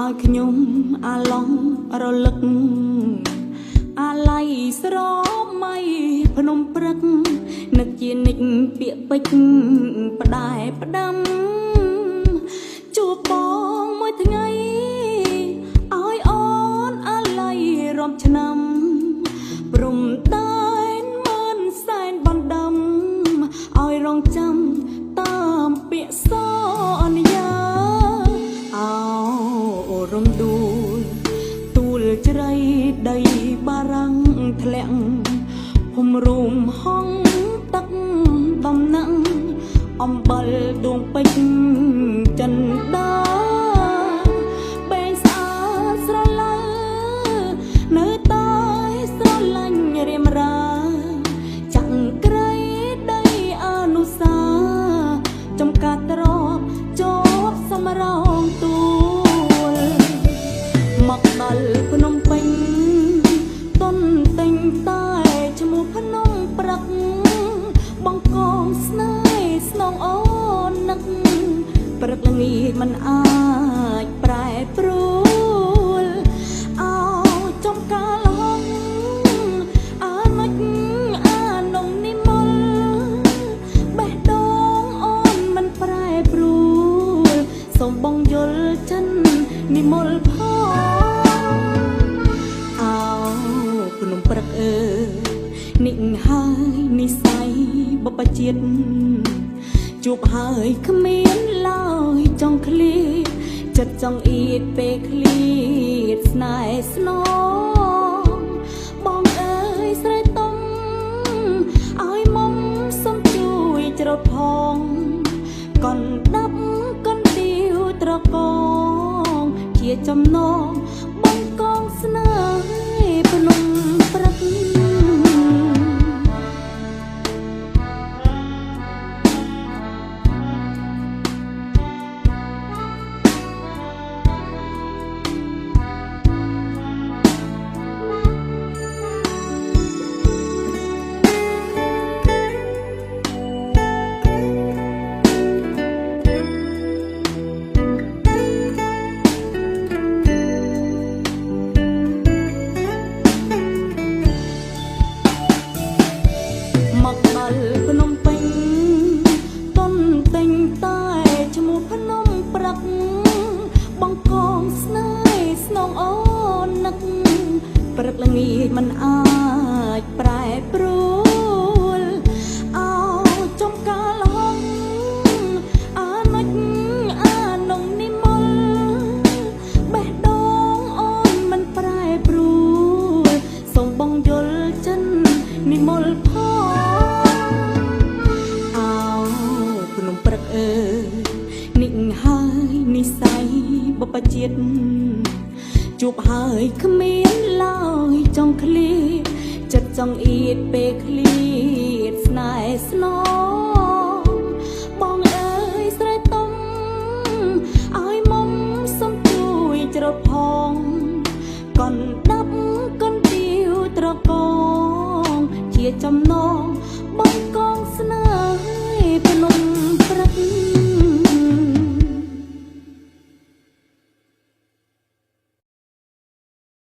ឲ្យខ្ញុំអាឡងរលឹកអាឡ័យស្រមៃភ្នំព្រឹកនឹកជានិចពាក្យពេចផ្ដែផ្ដាំជួបបងមួយថ្ងៃឲ្យអូនអាឡ័យរំឆ្នាំព្រំដែនមើលសែនបណ្ដំឲ្យរងចាំតាមពាក្យសន្យាអោរំដួលទូលជ្រៃដីបារាំងធ្លាក់ភូមិរួមហងទឹកដំណាំងអំបិលដួងពេជ្រចិនដាបែងស្អាតស្រឡានៅតែស្រឡាញ់រៀមរាចាក់ក្រៃដីអនុសាចំកាត់ទ្របជាប់សម្រងទួលមកដល់ភ្នំពេញតនតែងតែឈ្មោះភ្នំព្រឹកបងកងស្នេហ៍ស្នងអូននឹកព្រឹកល្ងាចមិនអាចប្រែប្រួលអោចំកាលហងអានិចអានំនិមលបេះដូងអូនមិនប្រែប្រួលសូមបងយល់ចិននិមលផងអោភ្នំព្រឹកអើយនេះហើយនិស័យបបជាតិជួបហើយគ្មានឡើយចង់ឃ្លៀតចិត្តចង់អៀតពេលឃ្លៀតស្នេហ៍ស្នងបងអើយស្រីទុំឲ្យមុំសុំជួយច្រូតផងកណ្ដាប់កណ្ដៀវត្រកងជាចំណងបងកងស្នេហ៍ភ្នំព្រឹកមកដល់ភ្នំពេញតនតែងតែឈ្មោះភ្នំព្រឹកបងកងស្នេហ៍ស្នងអូននឹកព្រឹកល្ងាចមិនអាចប្រែប្រួលអោចំកាលហងអានិចអានំនិមលបេះដូងអូនមិនប្រែប្រួលសូមបងយល់ចិននិមលភ្នំព្រឹកអើយនេះហើយនិស័យបបជាតិជួបហើយគ្មានឡើយចង់ឃ្លៀតចិត្តចង់អៀតពេលឃ្លៀតស្នេហ៍ស្នងបងអើយស្រីទុំឲ្យមុំសុំជួយច្រូតផងកណ្ដាប់កណ្ដៀវត្រកងជាចំណងបងកង